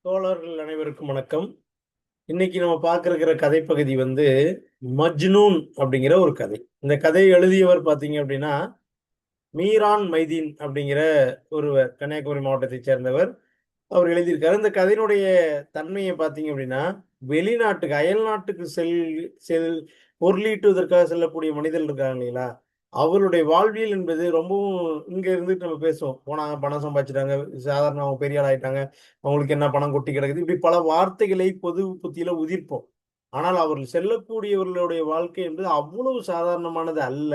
தோழர்கள் அனைவருக்கும் வணக்கம். இன்னைக்கு நம்ம பார்க்க இருக்கிற கதைப்பகுதி வந்து மஜ்னூன் அப்படிங்கிற ஒரு கதை. இந்த கதையை எழுதியவர் பார்த்தீங்க அப்படின்னா, மீரான் மைதீன் அப்படிங்கிற ஒருவர். கன்னியாகுமரி மாவட்டத்தைச் சேர்ந்தவர். அவர் எழுதியிருக்காரு. இந்த கதையினுடைய தன்மையை பார்த்தீங்க அப்படின்னா, வெளிநாட்டுக்கு, அயல் நாட்டுக்கு செல் பொருளீட்டுவதற்காக செல்லக்கூடிய மனிதர்கள் இருக்காங்க இல்லைங்களா? அவருடைய வாழ்வியல் என்பது ரொம்பவும் இங்க இருந்துட்டு நம்ம பேசுவோம். போனாங்க, பணம் சம்பாதிச்சுட்டாங்க, சாதாரண அவங்க பெரிய ஆள் ஆயிட்டாங்க, அவங்களுக்கு என்ன பணம் கொட்டி கிடக்குது. இப்படி பல வார்த்தைகளை பொது புத்தியில உதிர்ப்போம். ஆனால் அவர்கள் செல்லக்கூடியவர்களுடைய வாழ்க்கை என்பது அவ்வளவு சாதாரணமானது அல்ல.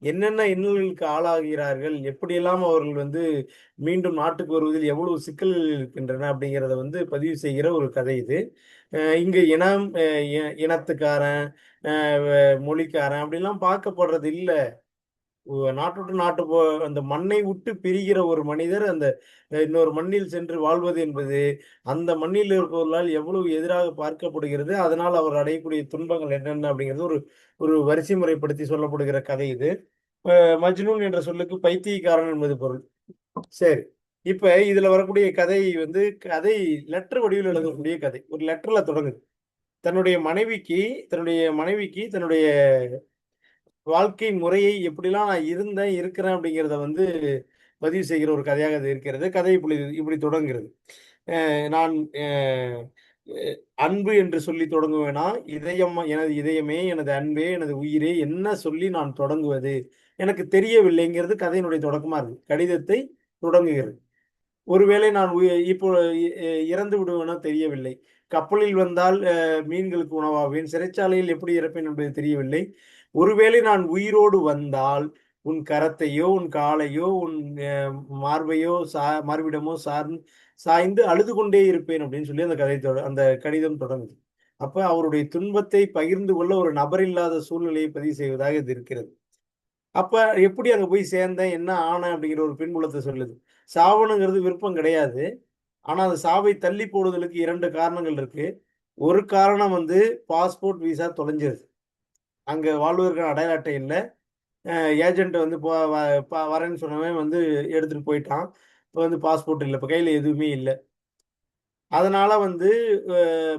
என்னென்ன இன்னல்களுக்கு ஆளாகிறார்கள், எப்படியெல்லாம் அவர்கள் வந்து மீண்டும் நாட்டுக்கு வருவதில் எவ்வளவு சிக்கல்கள் இருக்கின்றன அப்படிங்கிறத வந்து பதிவு செய்கிற ஒரு கதை இது. இங்க இனம், இனத்துக்காரன், அ வ மொழிக்காரன் அப்படிலாம் பார்க்கப்படுறது இல்ல. நாட்ட விட்டு நாட்டு அந்த மண்ணை விட்டு பிரிகிற ஒரு மனிதர் அந்த இன்னொரு மண்ணில் சென்று வாழ்வது என்பது, அந்த மண்ணில் இருப்பவர்களால் எவ்வளவு எதிராக பார்க்கப்படுகிறது. அதனால் அவர் அடையக்கூடிய துன்பங்கள் என்னென்ன அப்படிங்கிறது ஒரு ஒரு வரிசை முறைப்படுத்தி சொல்லப்படுகிற கதை இது. மஜ்னூன் என்ற சொல்லுக்கு பைத்தியக்காரன் என்பது பொருள். சரி. இப்ப இதுல வரக்கூடிய கதை வந்து கதை லெட்டர் வடிவில் எழுதக்கூடிய கதை. ஒரு லெட்டர்ல தொடங்குது. தன்னுடைய மனைவிக்கு தன்னுடைய வாழ்க்கை முறையை எப்படிலாம் நான் இருந்தேன், இருக்கிறேன் அப்படிங்கிறத வந்து பதிவு செய்கிற ஒரு கதையாக அது இருக்கிறது. கதை இப்படி இப்படி தொடங்குகிறது. நான் அ அ அன்பு என்று சொல்லி தொடங்குவேனா, எனது இதயமே, எனது அன்பே, எனது உயிரே என்ன சொல்லி நான் தொடங்குவது? எனக்கு தெரியவில்லைங்கிறது கதையினுடைய தொடக்கமா இருக்கு. கடிதத்தை தொடங்குகிறது. ஒருவேளை நான் இப்போ இறந்து விடுவேனோ தெரியவில்லை. கப்பலில் வந்தால் மீன்களுக்கு உணவாவேன். சிறைச்சாலையில் எப்படி இறப்பேன் என்பது தெரியவில்லை. ஒருவேளை நான் உயிரோடு வந்தால், உன் கரத்தையோ, உன் காலையோ, உன் அ மார்பையோ மார்பிடமோ சாய்ந்து அழுது கொண்டே இருப்பேன் அப்படின்னு சொல்லி அந்த கடிதம் தொடங்குது. அப்ப அவருடைய துன்பத்தை பகிர்ந்து கொள்ள ஒரு நபர் இல்லாத சூழ்நிலையை பதிவு செய்வதாக இது இருக்கிறது. அப்ப எப்படி அங்க போய் சேர்ந்தேன்? என்ன ஆனேன்? அப்படிங்கிற ஒரு பின்புலத்த சொல்லுது. சாவணுங்கிறது விருப்பம் கிடையாது. ஆனா, அந்த சாவை தள்ளி போடுதலுக்கு 2 காரணங்கள் இருக்கு. ஒரு காரணம் வந்து பாஸ்போர்ட், விசா தொலைஞ்சிருச்சு. அங்க வாழ்வதற்கான அடையாள அட்டை இல்ல. அ ஏஜென்ட் வந்து போ வ ப வரேன்னு சொன்னவன் வந்து எடுத்துட்டு போயிட்டான். இப்ப வந்து பாஸ்போர்ட் இல்ல. இப்ப கையில எதுவுமே இல்ல. அதனால வந்து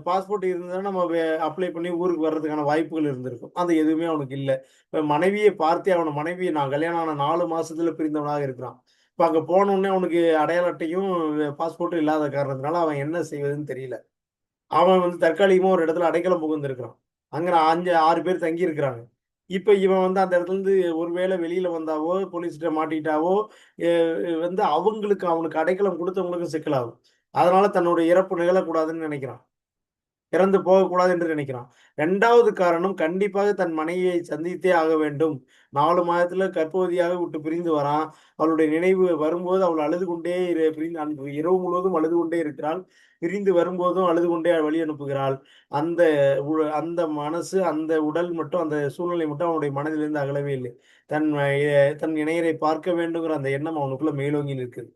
பாஸ்போர்ட் இருந்ததுனா நம்ம அப்ளை பண்ணி ஊருக்கு வர்றதுக்கான வாய்ப்புகள் இருந்திருக்கும். அது எதுவுமே அவனுக்கு இல்ல. இப்ப மனைவிய பார்த்தே ஆவணும். மனைவிய நான் கல்யாணம் ஆன 4 மாசத்துல பிரிந்தவனாக இருக்கிறான். இப்ப அங்க போனோனே அவனுக்கு அடையாள அட்டையும், பாஸ்போர்ட்டும் இல்லாத காரணத்தினால அவன் என்ன செய்வதுன்னு தெரியல. அவன் வந்து தற்காலிகமா ஒரு இடத்துல அடைக்கலம் புகுந்திருக்கிறான். அங்க 6 பேர் தங்கியிருக்கிறாங்க. இப்ப இவன் வந்து அந்த இடத்துலருந்து ஒருவேளை வெளியில வந்தாவோ, போலீஸ்ட்ட மாட்டிக்கிட்டாவோ, எ வந்து அவனுக்கு அடைக்கலம் குடுத்தவங்களுக்கும் சிக்கலாகும். அதனால தன்னுடைய இறப்பு நிகழக்கூடாதுன்னு நினைக்கிறான். இறந்து போகக்கூடாது என்று நினைக்கிறான். 2வது காரணம் கண்டிப்பாக தன் மனைவியை சந்தித்தே ஆக வேண்டும். 4 மாதத்துல கர்ப்பவதியாக விட்டு பிரிந்து வரான். அவளுடைய நினைவு வரும்போது அவள் அழுது கொண்டே பிரிந்து அன்று இரவு முழுவதும் அழுது கொண்டே இருக்கிறாள். பிரிந்து வரும்போதும் அழுது கொண்டே வழி அனுப்புகிறாள். அந்த அந்த மனசு, அந்த உடல் மட்டும் அந்த சூழ்நிலை மட்டும் அவனுடைய மனதிலிருந்து அகலவே இல்லை. தன் இணையரை பார்க்க வேண்டுங்கிற அந்த எண்ணம் அவனுக்குள்ள மேலோங்கி நிற்குது.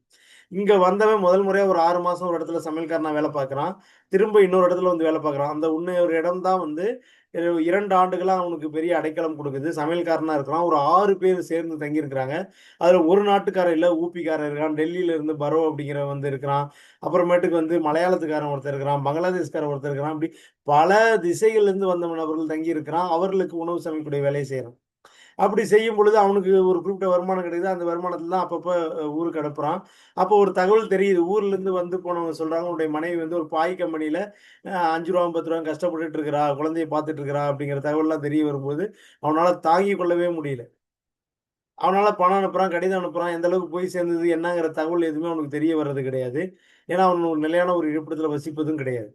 இங்க வந்தவன் முதல் முறையா ஒரு 6 மாசம் ஒரு இடத்துல சமையல்காரனா வேலை பார்க்குறான். திரும்ப இன்னொரு இடத்துல வந்து வேலை பார்க்குறான். அந்த இன்னொரு இடம் தான் வந்து 2 ஆண்டுகளா அவனுக்கு பெரிய அடைக்கலம் குடுக்குது. சமையல்காரனா இருக்கிறான். ஒரு 6 பேர் சேர்ந்து தங்கியிருக்கிறாங்க. அதுல ஒரு நாட்டுக்காரன் இல்ல, ஊபிக்காரன் இருக்கான். டெல்லியில இருந்து பரோ அப்படிங்கிறவன் வந்து இருக்கிறான். அப்புறமேட்டுக்கு வந்து மலையாளத்துக்காரன் ஒருத்தன் இருக்கிறான். பங்களாதேஷ்காரன் ஒருத்தன் இருக்கிறான். இப்படி பல திசைகள்ல இருந்து வந்த நபர்கள் தங்கி இருக்கிறான். அவர்களுக்கு உணவு சமைக்கக்கூடிய வேலையை செய்றான். அப்படி செய்யும் பொழுது அவனுக்கு ஒரு குறிப்பிட்ட வருமானம் கிடைக்குது. அந்த வருமானத்துல தான் அப்பப்ப ஊருக்கு அனுப்புறான். அப்போ ஒரு தகவல் தெரியுது. ஊர்லேருந்து வந்து போனவங்க சொல்றாங்க, "உன்னுடைய மனைவி வந்து ஒரு பாய் கம்பெனில ரூ. 5 ரூ. 10 கஷ்டப்பட்டுட்டு இருக்கிறா. குழந்தைய பார்த்துட்டு இருக்கிறா." அப்படிங்கிற தகவல்லாம் தெரிய வரும்போது, அவனால தாங்கிக் கொள்ளவே முடியல. அவனால பணம் அனுப்புறான், கடிதம் அனுப்புறான். எந்த அளவுக்கு போய் சேர்ந்தது, என்னங்கிற தகவல் எதுவுமே அவனுக்கு தெரிய வர்றது கிடையாது. ஏன்னா, அவன் ஒரு நிலையான ஒரு இருப்பிடத்துல வசிப்பதும் கிடையாது.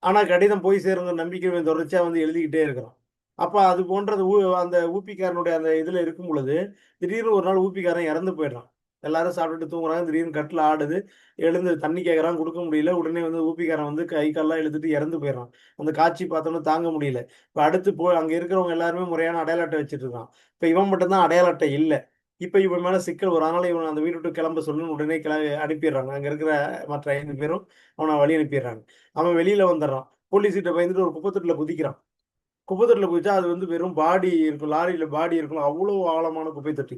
ஆனா கடிதம் போய் சேருங்கிற நம்பிக்கை இவன் தொடர்ச்சியா வந்து எழுதிக்கிட்டே இருக்கிறான். அப்ப அது போன்றது அந்த ஊப்பிக்காரனுடைய அந்த இதுல இருக்கும் பொழுது, திடீர்னு ஒரு நாள் ஊப்பிக்காரன் இறந்து போயிடுறான். எல்லாரும் சாப்பிட்டுட்டு தூங்குறாங்க. திடீர்னு கட்டில் ஆடுது. எழுந்து தண்ணி கேட்கறான், குடுக்க முடியல. உடனே வந்து ஊப்பிக்காரன் வந்து கை, கால்லாம் இழுத்துட்டு இறந்து போயிடுறான். அந்த காட்சி பார்த்தோனே தாங்க முடியல. இப்ப அடுத்து அங்க இருக்கிறவங்க எல்லாருமே முறையான அடையாள அட்டை வச்சுட்டு இருக்கான். இப்ப இவன் மட்டும் தான் அடையாள அட்டை இல்ல. இப்ப இவன் மேல சிக்கல் வரும். அதனால இவன அந்த வீட்ட விட்டு கிளம்ப சொல்லுன்னு உடனே அனுப்பிடுறாங்க. அங்க இருக்கிற மற்ற 5 பேரும் அவன வழி அனுப்பிடுறாங்க. அவன் வெளியில வந்துடுறான். போலீஸ் கிட்ட பயந்துட்டு ஒரு குப்பை தொட்டில குதிக்கிறான். குப்பை தொட்டில குதிச்சா அது வந்து வெறும் பாடி இருக்கும். லாரியில பாடி இருக்கும். அவ்வளோ ஆழமான குப்பை தொட்டி.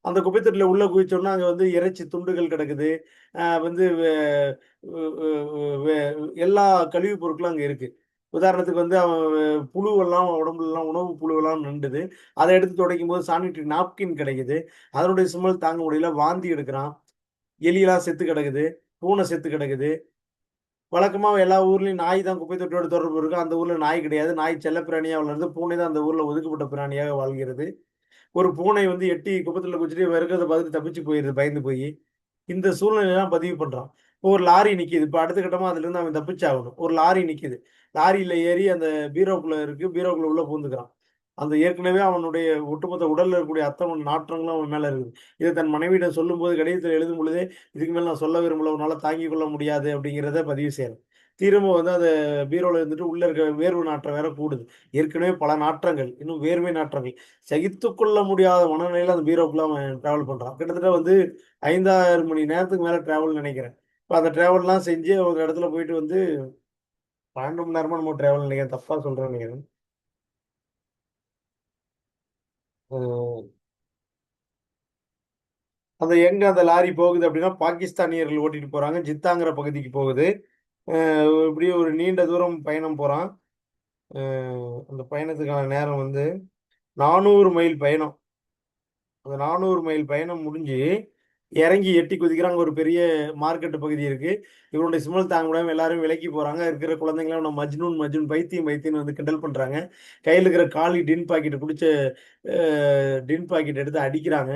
அந்த குப்பை தொட்டியில உள்ள குதிச்சோம்னா, அங்க வந்து இறைச்சி துண்டுகள் கிடக்குது. வந்து வே எல்லா கழிவு பொருட்களும் அங்க இருக்கு. உதாரணத்துக்கு வந்து அவன் புழுவெல்லாம் உடம்புலலாம் உணவு புழுவெல்லாம் நண்டுது. அத எடுத்து துடைக்கும்போது சானிட்டரி நாப்கின் கிடைக்குது. அதனுடைய ஸ்மெல் தாங்க முடியல. வாந்தி எடுக்குறான். எலிலாம் செத்து கிடக்குது. பூனை செத்து கிடக்குது. வழக்கமா எல்லா ஊர்லயும் நாய் தான் குப்பை தொட்டியோட தொடர்பு இருக்கும். அந்த ஊர்ல நாய் கிடையாது. நாய் செல்லப்பிராணியா வளருது. பூனை தான் அந்த ஊர்ல ஒதுக்கப்பட்ட பிராணியாக வாழ்கிறது. ஒரு பூனை வந்து எட்டி குப்பத்துல குதிச்சுட்டு இருக்கிறத பார்த்துட்டு தப்பிச்சு போயிருது பயந்து போயி. இந்த சூழ்நிலைலாம் பதிவு பண்றான். இப்போ ஒரு லாரி நிக்குது. இப்ப அடுத்த கட்டமா அதுலருந்து அவன் தப்பிச்சாகணும். ஒரு லாரி நிக்குது. லாரியில ஏறி அந்த பீரோக்குள்ள இருக்கு. பீரோக்குள்ள உள்ள பூந்துக்கிறான். அந்த ஏற்கனவே அவனுடைய ஒட்டுமொத்த உடல்ல இருக்கக்கூடிய அத்தன நாற்றங்களும் அவன் மேல இருக்குது. இத தன் மனைவியிடம் சொல்லும்போது கடிதத்தில எழுதும் பொழுதே, "இதுக்கு மேல நான் சொல்ல விரும்பல. உன்னால தாங்கிக் கொள்ள முடியாது." அப்படிங்கிறத பதிவு செய்றான். திரும்ப வந்து அந்த பீரோல இருந்துட்டு உள்ள இருக்க வேர்வை நாற்றம் வேற கூடுது. ஏற்கனவே பல நாற்றங்கள், இன்னும் வேர்வை நாற்றங்கள். சகித்துக்கொள்ள முடியாத மனநிலையில அந்த பீரோக்குள்ள அவன் டிராவல் பண்றான். கிட்டத்தட்ட வந்து 5, 6 மணி நேரத்துக்கு மேல டிராவல்ன்னு நெனைக்கிறேன். இப்ப அந்த டிராவல்லாம் செஞ்சு ஒரு இடத்துல போயிட்டு வந்து 12 மணி நேரமோ என்னமோ டிராவல்ன்னு நெனைக்கிறேன். தப்பா சொல்றேன்னு நெனைக்கிறேன். ம். எங்க அந்த லாரி போகுது அப்டின்னா, பாகிஸ்தானியர்கள் ஓட்டிட்டு போறாங்க. ஜித்தாங்கிற பகுதிக்கு போகுது. இப்படியே ஒரு நீண்ட தூரம் பயணம் போறான். அ அந்த பயணத்துக்கான நேரம் வந்து 400 மைல் பயணம். அந்த 400 மைல் பயணம் முடிஞ்சு, இறங்கி எட்டி குதிக்கிறான். அங்க ஒரு பெரிய மார்க்கெட் பகுதி இருக்கு. இவனுடைய ஸ்மெல் தாங்க முடியாம எல்லாரும் விலக்கி போறாங்க. இருக்கிற குழந்தைங்கலாம் இவன மஜ்னூன், மஜ்னூன் பைத்தியம், பைத்தியம்ன்னு வந்து கிண்டல் பண்றாங்க. கையில இருக்கிற காலி டின் பாக்கெட்ட புடிச்சு அ டின் பாக்கெட் எடுத்து அடிக்கிறாங்க.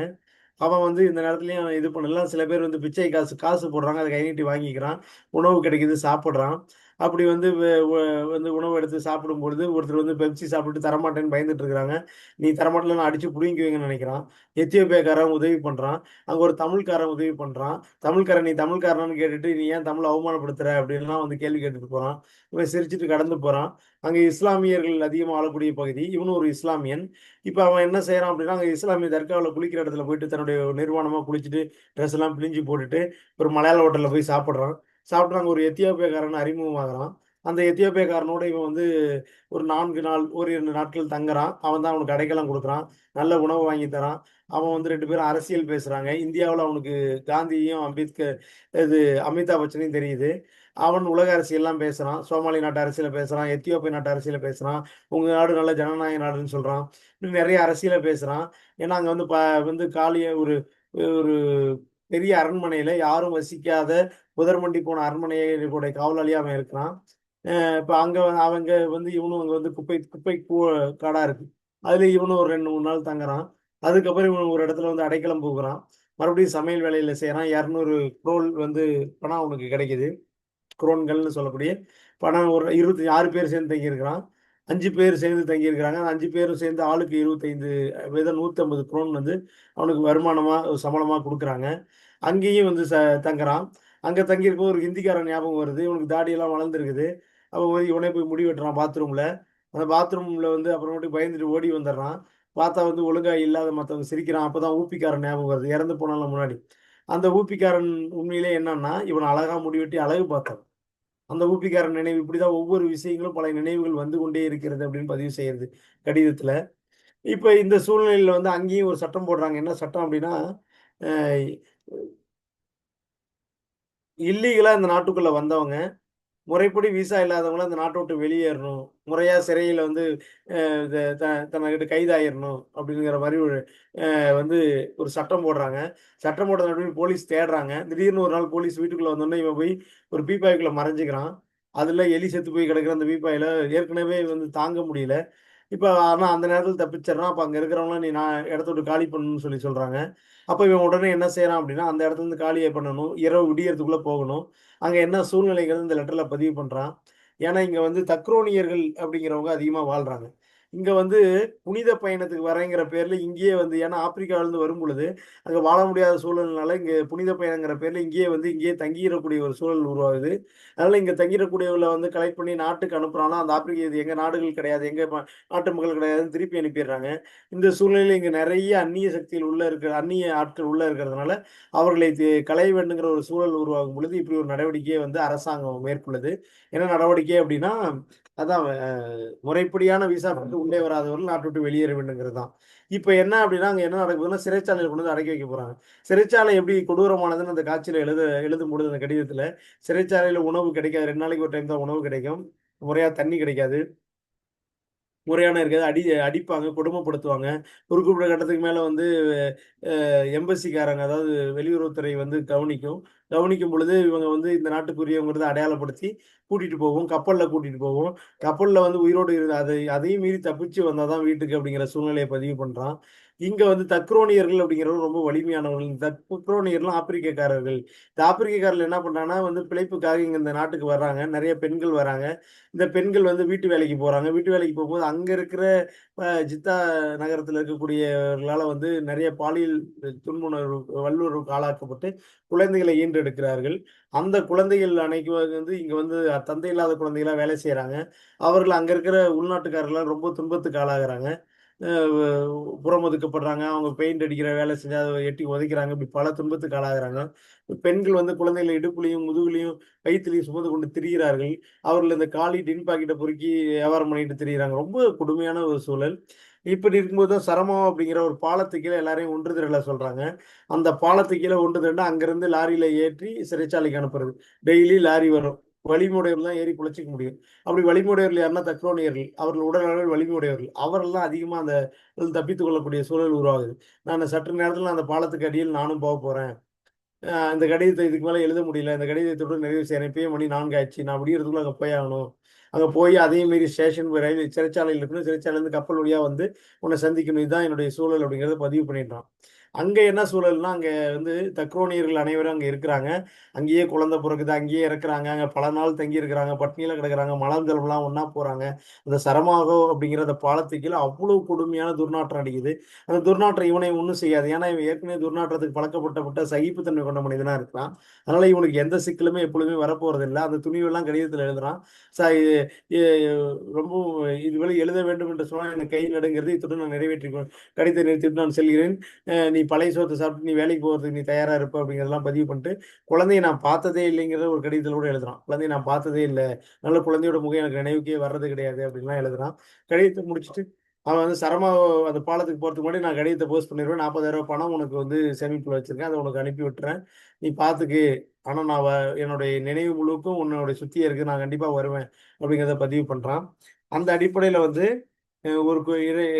அவன் வந்து இந்த நேரத்துலயும் இது பண்ணல. சில பேர் வந்து பிச்சை காசு காசு போடுறாங்க. அத கை நீட்டி வாங்கிக்கிறான். உணவு கிடைக்குது சாப்பிடுறான். அப்படி வந்து வெ வ வந்து உணவு எடுத்து சாப்பிடும்பொழுது, ஒருத்தர் வந்து பெப்சி சாப்பிட்டுட்டு தரமாட்டேன்னு பயந்துட்டு இருக்கிறாங்க. நீ தரமாட்டல நான் அடிச்சு புடுங்கிக்குவேங்கன்னு நெனைக்கிறான். எத்தியோப்பியாக்காரன் உதவி பண்றான். அங்க ஒரு தமிழ்க்காரன் உதவி பண்றான். தமிழ்க்காரன் "நீ தமிழ்க்காரனான்னு கேட்டுட்டு, நீ ஏன் தமிழ அவமானப்படுத்துற?" அப்படின்லாம் வந்து கேள்வி கேட்டுட்டு போறான். இவன் சிரிச்சுட்டு கடந்து போறான். அங்க இஸ்லாமியர்கள் அதிகமா வாழக்கூடிய பகுதி. இவனும் ஒரு இஸ்லாமியன். இப்ப அவன் என்ன செய்றான் அப்படின்னா, அங்க இஸ்லாமிய தர்காவுல குளிக்கிற இடத்துல போயிட்டு தன்னுடைய நிர்வாணமா குளிச்சுட்டு, ட்ரெஸ் எல்லாம் கிழிஞ்சு போட்டுட்டு, ஒரு மலையாள ஹோட்டல்ல போய் சாப்பிடுறான். சாப்பிட்டு அங்க ஒரு எத்தியோப்பியாக்காரன் அறிமுகமாகுறான். அந்த எத்தியோப்பியாக்காரனோட இவன் வந்து ஒரு 4 நாள், ஓரிரு நாட்கள் தங்குறான். அவன் தான் அவனுக்கு அடைக்கலம் குடுக்குறான். நல்ல உணவு வாங்கி தரான். அவன் வந்து 2 பேரும் அரசியல் பேசுறாங்க. இந்தியாவுல அவனுக்கு காந்தியும், அம்பேத்கர் இது அமிதாப் பச்சனையும் தெரியுது. அவன் உலக அரசியல்லாம் பேசுறான். சோமாலி நாட்டு அரசியல பேசுறான். எத்தியோப்பியா நாட்டு அரசியல பேசுறான். உங்க நாடு நல்ல ஜனநாயக நாடுன்னு சொல்றான். இன்னும் நெறைய அரசியல பேசுறான். ஏன்னா, அங்க வந்து வந்து காலியா ஒரு ஒரு பெரிய அரண்மனையில யாரும் வசிக்காத புதர்மண்டி போன அரண்மனையுடைய காவலாளியா அவன் இருக்கிறான். இப்ப அங்க அவங்க வந்து இவனும் அங்க வந்து குப்பை குப்பை காடா இருக்கு. அதுல இவனும் ஒரு 2, 3 நாள் தங்குறான். அதுக்கப்புறம் இவன் ஒரு இடத்துல வந்து அடைக்கலம் புகுறான். மறுபடியும் சமையல் வேலையில செய்றான். 200 குரோல் வந்து பணம் அவனுக்கு கிடைக்குது. குரோன்கள்னு சொல்லக்கூடிய பணம் ஒரு 26 பேர் சேர்ந்து தங்கியிருக்கிறான். 5 பேர் சேர்ந்து தங்கியிருக்கிறாங்க. அந்த 5 பேரும் சேர்ந்து ஆளுக்கு 25 வீதம் 150 குரோன் வந்து அவனுக்கு வருமானமா, சம்பளமா குடுக்குறாங்க. அங்கேயும் வந்து தங்குறான். அங்க தங்கியிருக்கும் ஒரு ஹிந்திக்காரன் ஞாபகம் வருது. இவனுக்கு தாடியெல்லாம் வளர்ந்திருக்குது. அவன் போய் இவனே போய் முடி வெட்டுறான் பாத்ரூம்ல. அந்த பாத்ரூம்ல வந்து அப்புறமேட்டுக்கு பயந்துட்டு ஓடி வந்துடுறான். பார்த்தா வந்து ஒழுங்கா இல்லாத மத்தவங்க சிரிக்கிறான். அப்பதான் ஊப்பிக்காரன் ஞாபகம் வருது. இறந்து போனான்ல முன்னாடி. அந்த ஊப்பிக்காரன் உண்மையிலே என்னன்னா, இவன அழகா முடி வெட்டி அழகு பார்த்தவன். அந்த ஊப்பிக்காரன் நினைவு இப்படிதான் ஒவ்வொரு விஷயங்களும் பல நினைவுகள் வந்து கொண்டே இருக்கிறது அப்படின்னு பதிவு செய்யுது கடிதத்துல. இப்ப இந்த சூழ்நிலையில வந்து அங்கேயும் ஒரு சட்டம் போடுறாங்க. என்ன சட்டம் அப்படின்னா, அ இல்லீகலா இந்த நாட்டுக்குள்ள வந்தவங்க, முறைப்படி விசா இல்லாதவங்கலாம் இந்த நாட்ட விட்டு வெளியேறணும். முறையா சிறையில வந்து த த தன்னகிட்ட கைதாயிரணும் அப்படிங்கிற மாரி ஒரு வந்து ஒரு சட்டம் போடுறாங்க. சட்டம் போட்ட நடுவுல போலீஸ் தேடுறாங்க. திடீர்னு ஒரு நாள் போலீஸ் வீட்டுக்குள்ள வந்தோனே, இவன் போய் ஒரு பீப்பாய்க்குள்ள மறைஞ்சுக்கிறான். அதுல எலி செத்து போய் கிடக்குற அந்த பீப்பாயில ஏற்கனவே வந்து தாங்க முடியல. இப்ப ஆனா அந்த நேரத்துல தப்பிச்சிடுறான். அப்ப அங்க இருக்கிறவங்கலாம், "நீ நான் இடத்த விட்டு காலி பண்ணணும்னு" சொல்றாங்க. அப்ப இவன் உடனே என்ன செய்றான் அப்படின்னா, அந்த இடத்துலருந்து காலியே பண்ணணும். இரவு விடியறதுக்குள்ள போகணும். அங்க என்ன சூழ்நிலைங்கிறது இந்த லெட்டர்ல பதிவு பண்றான். ஏன்னா, இங்க வந்து தக்ரோனியர்கள் அப்படிங்கிறவங்க அதிகமா வாழ்றாங்க. இங்க வந்து புனித பயணத்துக்கு வரேங்கிற பேர்ல இங்கேயே வந்து ஏன்னா ஆப்பிரிக்காவிலருந்து வரும்பொழுது, அங்க வாழ முடியாத சூழல்னால இங்க புனித பயணங்கிற பேர்ல இங்கேயே வந்து இங்கேயே தங்கியிறக்கூடிய ஒரு சூழல் உருவாகுது. அதனால இங்க தங்கியிறக்கூடியவர்கள வந்து கலெக்ட் பண்ணி நாட்டுக்கு அனுப்புறான்னா, அந்த ஆப்பிரிக்க இது எங்க நாடுகள் கிடையாது. எங்க நாட்டு மக்கள் கிடையாதுன்னு திருப்பி அனுப்பிடுறாங்க. இந்த சூழ்நிலையில இங்க நெறைய அந்நிய சக்திகள் உள்ள இருக்கிற அந்நிய ஆட்கள் உள்ள இருக்கிறதுனால, அவர்களை களைய வேண்டுங்கிற ஒரு சூழல் உருவாகும் பொழுது, இப்படி ஒரு நடவடிக்கையை வந்து அரசாங்கம் மேற்கொள்ளுது. என்ன நடவடிக்கை அப்படின்னா, அதான் முறைப்படியான விசா பெற்று உள்ளே வராதவர்கள் நாட்டை விட்டு வெளியேற வேண்டுங்கிறது தான். இப்ப என்ன அப்படின்னா, அங்க என்ன நடக்குதுன்னா, சிறைச்சாலையில கொண்டு வந்து அடைக்க வைக்க போறாங்க. சிறைச்சாலை எப்படி கொடூரமானதுன்னு அந்த காட்சியில எழுதும்பொழுது அந்த கடிதத்தில, சிறைச்சாலையில உணவு கிடைக்காது. 2 நாளைக்கு ஒரு டைம் தான் உணவு கிடைக்கும். முறையா தண்ணி கிடைக்காது. முறையான இருக்காது. அடிப்பாங்க, கொடுமைப்படுத்துவாங்க. ஒரு குறிப்பிட்ட கட்டத்துக்கு மேல வந்து எம்பசிக்காரங்க, அதாவது வெளியுறவுத்துறை வந்து கவனிக்கும். கவனிக்கும் பொழுது இவங்க வந்து இந்த நாட்டுக்குரியவங்கிறத அடையாளப்படுத்தி கூட்டிட்டு போகும். கப்பல்ல கூட்டிட்டு போகும். கப்பல்ல வந்து உயிரோடு அதையும் மீறி தப்பிச்சு வந்தா தான் வீட்டுக்கு அப்படிங்கிற சூழ்நிலைய பதிவு பண்றான். இங்க வந்து தக்ரோனியர்கள் அப்படிங்கிறவங்க ரொம்ப வலிமையானவர்கள். இந்த தக்ரோனியர்லாம் ஆப்பிரிக்கக்காரர்கள். இந்த ஆப்பிரிக்கக்காரர்கள் என்ன பண்றாங்கன்னா வந்து பிழைப்புக்காக இங்க இந்த நாட்டுக்கு வர்றாங்க. நெறைய பெண்கள் வராங்க. இந்த பெண்கள் வந்து வீட்டு வேலைக்கு போறாங்க. வீட்டு வேலைக்கு போகும்போது அங்க இருக்கிற ஜித்தா நகரத்துல இருக்கக்கூடியவர்களால வந்து நெறைய பாலியல் துன்புணர்வு, வல்லுறவுக்கு ஆளாக்கப்பட்டு குழந்தைகளை ஈன்றெடுக்கிறார்கள். அந்த குழந்தைகள் அன்னைக்கு வந்து இங்க வந்து தந்தை இல்லாத குழந்தைகளா வேலை செய்றாங்க. அவர்கள் அங்க இருக்கிற உள்நாட்டுக்காரர்கள்லாம் ரொம்ப துன்பத்துக்கு ஆளாகுறாங்க. அ வ புறமொதுக்கப்படுறாங்க. அவங்க பெயிண்ட் அடிக்கிற வேலை செஞ்சா அத எட்டி உதைக்கிறாங்க. இப்படி பல துன்பத்துக்கு ஆளாகுறாங்க. பெண்கள் வந்து குழந்தைகள இடுப்புலயும், முதுகுலயும், வயித்துலயும் சுமந்து கொண்டு திரிகிறார்கள். அவர்கள் இந்த காலி டின் பாக்கெட்ட பொறுக்கி வியாபாரம் பண்ணிட்டு திரியிறாங்க. ரொம்ப கொடுமையான ஒரு சூழல். இப்படி இருக்கும்போது தான் சரமோ அப்படிங்கிற ஒரு பாலத்துக்கு கீழ எல்லாரையும் ஒன்று திரள சொல்றாங்க. அந்த பாலத்துக்கு கீழ ஒன்று திரண்டு அங்கிருந்து லாரியில ஏற்றி சிறைச்சாலைக்கு அனுப்புறது. டெய்லி லாரி வரும். வழிமுடையவர் தான் ஏறி பிழைச்சுக்க முடியும். அப்படி வழிமுடையவர்கள் யாருன்னா தக்ரோனியர்கள். அவர்கள் உடல் அளவில் வலிமையுடையவர்கள். அவர்கள் தான் அதிகமா அந்த தப்பித்துக் கொள்ளக்கூடிய சூழல் உருவாகுது. நான் சற்று நேரத்தில அந்த பாலத்துக்கு அடியில் நானும் போப்போறேன். இந்த கடிதத்த இதுக்கு மேல எழுத முடியல. இந்த கடிதத்தோட நிறைவு செய்றேன். இப்பயே மணி 4 ஆச்சு. நான் விடியறதுக்குள்ள அங்க போய் ஆகணும். அங்க போய் அதையும் மீறி ஸ்டேஷன் ரயில்வே சிறைச்சாலையில இருக்கணும். சிறைச்சாலையிலேருந்து கப்பல் வழியா வந்து உன்ன சந்திக்கணும். இதுதான் என்னுடைய சூழல் அப்படிங்கிறத பதிவு பண்ணிட்டான். அங்க என்ன சூழல்னா, அங்க வந்து தக்ரோனியர்கள் அனைவரும் அங்க இருக்கிறாங்க. அங்கேயே குழந்தை பொறக்குது. அங்கேயே இறக்குறாங்க. அங்க பல நாள் தங்கி இருக்கிறாங்க. பட்டினியில கிடக்குறாங்க. மலம் ஜலம்லாம் ஒண்ணா போறாங்க. அந்த சரமாகோ அப்படிங்கிற அந்த பாலத்துக்கு கீழ அவ்வளவு கொடுமையான துர்நாற்றம் அடிக்குது. அந்த துர்நாற்றம் இவனை ஒண்ணும் செய்யாது. ஏன்னா, இவன் ஏற்கனவே துர்நாற்றத்துக்கு பழக்கப்பட்ட சகிப்புத்தன்மை கொண்ட மனிதனா இருக்கிறான். அதனால இவனுக்கு எந்த சிக்கலுமே எப்பொழுதுமே வரப்போறதில்ல. அந்த துணிவெல்லாம் கடிதத்தில எழுதுறான். ச எ எ ரொம்பவும் இதுவரை எழுத வேண்டும் என்று சொன்னால் எனக்கு கை நடுங்கிறது. இத்துடன் நான் நிறைவேற்றிக் கடிதத்தை நிறுத்திவிட்டு நான் செல்கிறேன். நீ பழைய சோத்த சாப்பிட்டு நீ வேலைக்கு போறதுக்கு நீ தயாரா இருப்ப அப்படிங்கிறதெல்லாம் பதிவு பண்ணிட்டு, குழந்தைய நான் பார்த்ததே இல்லைங்கிறத ஒரு கடிதத்தில கூட எழுதுறான். குழந்தைய நான் பார்த்ததே இல்ல. அதனால குழந்தையோட முகம் எனக்கு நினைவுக்கே வர்றது கிடையாது அப்படின்லாம் எழுதுறான். கடிதத்த முடிச்சுட்டு அவன் வந்து சரமா அந்த பாலத்துக்கு போறதுக்கு முன்னாடி நான் கடிதத்த போஸ்ட் பண்ணிருவேன். ரூ. 40,000 பணம் உனக்கு வந்து சேமிப்புல வச்சிருக்கேன். அத உனக்கு அனுப்பி விட்டுறேன். நீ பார்த்துக்கு. ஆனா நான் என்னுடைய நினைவு முழுவதும் உன்னோட சுத்தியே இருக்கு. நான் கண்டிப்பா வருவேன். அப்படிங்கிறத பதிவு பண்றான். அந்த அடிப்படையில வந்து ஒரு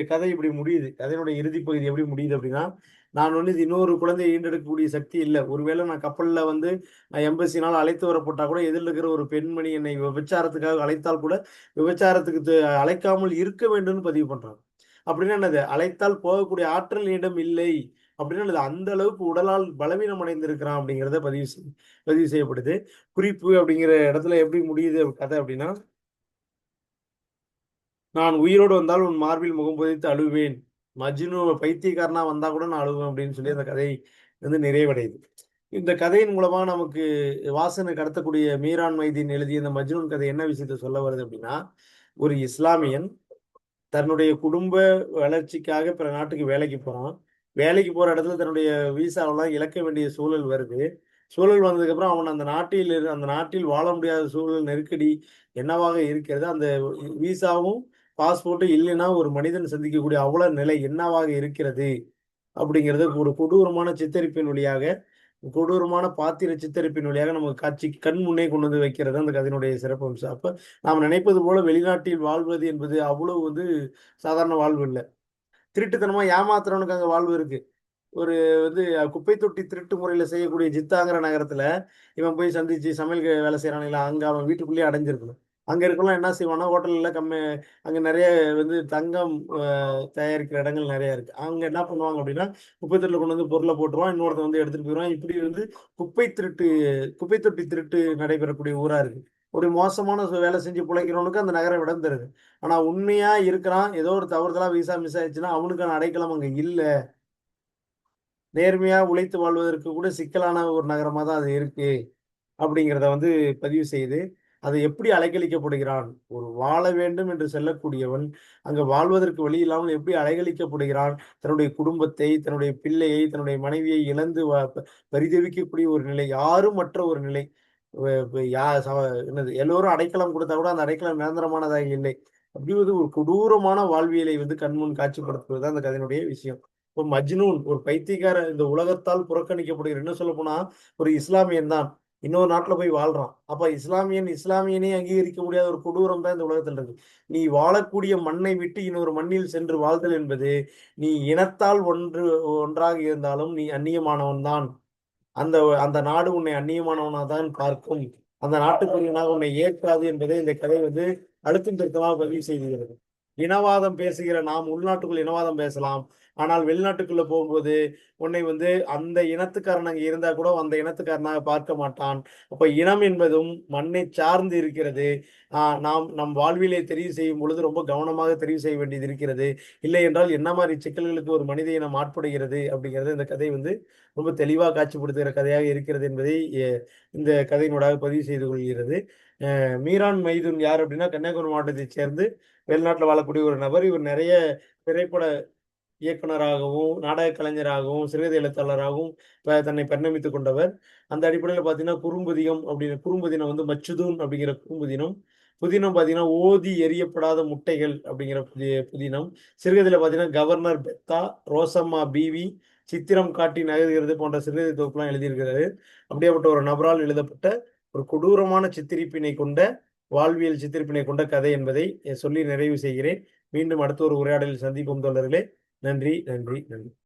கதை இப்படி முடியுது. கதையினுடைய இறுதி பகுதி எப்படி முடியுது அப்படின்னா, நான் வந்து இது இன்னொரு குழந்தையை ஈன்றெடுக்கக்கூடிய சக்தி இல்ல. ஒருவேளை நான் கப்பல்ல வந்து எம்பசினால அழைத்து வரப்பட்டா கூட, எதிர்ல இருக்கிற ஒரு பெண்மணி என்னை விபச்சாரத்துக்காக அழைத்தால் கூட, விபச்சாரத்துக்கு அழைக்காமல் இருக்க வேண்டும்னு பதிவு பண்றாங்க. அப்படின்னா என்னது? அழைத்தால் போகக்கூடிய ஆற்றல் என்னிடம் இல்லை. அப்படின்னா என்னது? அந்த அளவுக்கு உடலால் பலவீனம் அடைந்திருக்கிறான் அப்படிங்கிறத பதிவு செய்யப்படுது. குறிப்பு அப்படிங்கிற இடத்துல எப்படி முடியுது கதை அப்படின்னா, நான் உயிரோடு வந்தால் உன் மார்பில் முகம் புதைத்து அழுவேன். மஜ்னு பைத்தியக்காரனா வந்தா கூட நான் அழுவேன் அப்படின்னு சொல்லி அந்த கதை வந்து நிறைவடையுது. இந்த கதையின் மூலமா நமக்கு வாசனை கடத்தக்கூடிய மீரான் மைதீன் எழுதிய இந்த மஜ்னூன் கதை என்ன விஷயத்த சொல்ல வருது அப்படின்னா, ஒரு இஸ்லாமியன் தன்னுடைய குடும்ப வளர்ச்சிக்காக பிற நாட்டுக்கு வேலைக்கு போறான். வேலைக்கு போற இடத்துல தன்னுடைய விசாவெல்லாம் இழக்க வேண்டிய சூழல் வருது. சூழல் வந்ததுக்கப்புறம் அவன் அந்த நாட்டில் வாழ முடியாத சூழல் நெருக்கடி என்னவாக இருக்கிறது? அந்த விசாவும், பாஸ்போர்ட்டும் இல்லைன்னா ஒரு மனிதன் சந்திக்கக்கூடிய அவல நிலை என்னவாக இருக்கிறது? அப்படிங்கிறத ஒரு கொடூரமான சித்தரிப்பின் வழியாக, கொடூரமான பாத்திர சித்தரிப்பின் வழியாக நமக்கு கண் முன்னே கொண்டு வந்து வைக்கிறது அந்த கதையினுடைய சிறப்பம்சம். அப்ப நாம் நினைப்பது போல வெளிநாட்டில் வாழ்வது என்பது அவ்வளவு வந்து சாதாரண வாழ்வு இல்ல. திருட்டுத்தனமா ஏமாத்துறவனுக்கு அங்க வாழ்வு இருக்கு. ஒரு வந்து குப்பை தொட்டி திருட்டு முறையில செய்யக்கூடிய ஜித்தாங்கிற நகரத்துல, இவன் போய் சந்திச்சு சமையல் வேலை செய்றானுங்களா, அங்க அவன் வீட்டுக்குள்ளேயே அடைஞ்சிருக்கணும். அங்க இருக்கவன்லாம் என்ன செய்வான்னா, ஹோட்டல்ல அங்க நெறைய வந்து தங்கம் தயாரிக்கிற இடங்கள் நெறைய இருக்கு. அங்க என்ன பண்ணுவாங்க அப்டின்னா, குப்பை தொட்டில கொண்டு வந்து பொருள போட்டுருவான். இன்னொருத்தன் வந்து எடுத்துட்டு போயிருவான். இப்படி வந்து குப்பை திருட்டு குப்பை தொட்டி திருட்டு நடைபெறக்கூடிய ஊரா இருக்கு. ஒரு மோசமான வேலை செஞ்சு பிழைக்கிறவனுக்கு அந்த நகரம் இடம் தருது. ஆனா உண்மையா இருக்கிறான், ஏதோ ஒரு தவறுதலா விசா மிஸ் ஆயிடுச்சுன்னா, அவனுக்கான அடைக்கலம் அங்க இல்ல. நேர்மையா உழைத்து வாழ்வதற்கு கூட சிக்கலான ஒரு நகரமா தான் அது இருக்கு. அப்படிங்கிறத வந்து பதிவு செய்து, அதை எப்படி அலைக்கழிக்கப்படுகிறான்? ஒரு வாழ வேண்டும் என்று செல்லக்கூடியவன், அங்க வாழ்வதற்கு வழி இல்லாமல் எப்படி அலைக்கழிக்கப்படுகிறான்? தன்னுடைய குடும்பத்தை, தன்னுடைய பிள்ளையை, தன்னுடைய மனைவியை இழந்து பரிதவிக்கக்கூடிய ஒரு நிலை. யாரும் அற்ற ஒரு நிலை. வ வ யா ச என்னது எல்லோரும் அடைக்கலம் குடுத்தா கூட அந்த அடைக்கலம் நிரந்தரமானதாக இல்லை. அப்படி வந்து ஒரு கொடூரமான வாழ்வியலை வந்து கண்முன் காட்சிப்படுத்துவது தான் அந்த கதையினுடைய விஷயம். இப்போ மஜ்னூன் ஒரு பைத்தியக்கார, இந்த உலகத்தால் புறக்கணிக்கப்படுகிற, இன்னும் சொல்ல போனா ஒரு இஸ்லாமியன் தான் இன்னொரு நாட்டுல போய் வாழ்றான். அப்ப இஸ்லாமியனே அங்கீகரிக்க முடியாத ஒரு கொடூரம் தான் இந்த உலகத்துல இருக்கு. நீ வாழக்கூடிய மண்ணை விட்டு இன்னொரு மண்ணில் சென்று வாழ்தல் என்பது, நீ இனத்தால் ஒன்றாக இருந்தாலும் நீ அந்நியமானவன் தான். அந்த அந்த நாடு உன்னை அந்நியமானவனா தான் பார்க்கும். அந்த நாட்டுக்குரியவனாக உன்னை ஏற்காது என்பதை இந்த கதை வந்து அழுத்தம் திருத்தமாக பதிவு செய்கிறது. இனவாதம் பேசுகிற நாம் உள்நாட்டுக்குள் இனவாதம் பேசலாம். ஆனால் வெளிநாட்டுக்குள்ள போகும்போது உன்னை வந்து அந்த இனத்துக்காரன் அங்க இருந்தா கூட அந்த இனத்துக்காரனாக பார்க்க மாட்டான். அப்ப இனம் என்பதும் மண்ணை சார்ந்து இருக்கிறது. நாம் நம் வாழ்விலே தெரிவு செய்யும் பொழுது ரொம்ப கவனமாக தெரிவு செய்ய வேண்டியது இருக்கிறது. இல்லை என்றால் என்ன மாரி சிக்கல்களுக்கு ஒரு மனித இனம் ஆட்படுகிறது அப்படிங்கிறத இந்த கதை வந்து ரொம்ப தெளிவா காட்சிப்படுத்துகிற கதையாக இருக்கிறது என்பதை இந்த கதையினூடாக பதிவு செய்து கொள்கிறது. மீரான் மைதுன் யார் அப்படின்னா, கன்னியாகுமரி மாவட்டத்தைச் சேர்ந்து வெளிநாட்டுல வாழக்கூடிய ஒரு நபர். இவர் நெறைய திரைப்பட இயக்குனராகவும், நாடகக் கலைஞராகவும், சிறுகதை எழுத்தாளராகவும் தன்னை பரிணமித்துக் கொண்டவர். அந்த அடிப்படையில பார்த்தீங்கன்னா, குறும்புதினம் வந்து மச்சுதூன் அப்படிங்கிற குறும்புதினம். புதினம் பார்த்தீங்கன்னா, ஓதி எறியப்படாத முட்டைகள் அப்படிங்கிற புதினம். சிறுகதையில பார்த்தீங்கன்னா, கவர்னர் பெத்தா, ரோசம்மா பீவி, சித்திரம் காட்டி நகர்கிறது போன்ற சிறுகதை தொகுப்புலாம் எழுதியிருக்கிறாரு. அப்படியாப்பட்ட ஒரு நபரால் எழுதப்பட்ட ஒரு கொடூரமான வாழ்வியல் சித்திரிப்பினை கொண்ட கதை என்பதை சொல்லி நிறைவு செய்கிறேன். மீண்டும் அடுத்த ஒரு உரையாடலில் சந்திப்போம் தோழர்களே. நன்றி, நன்றி, நன்றி.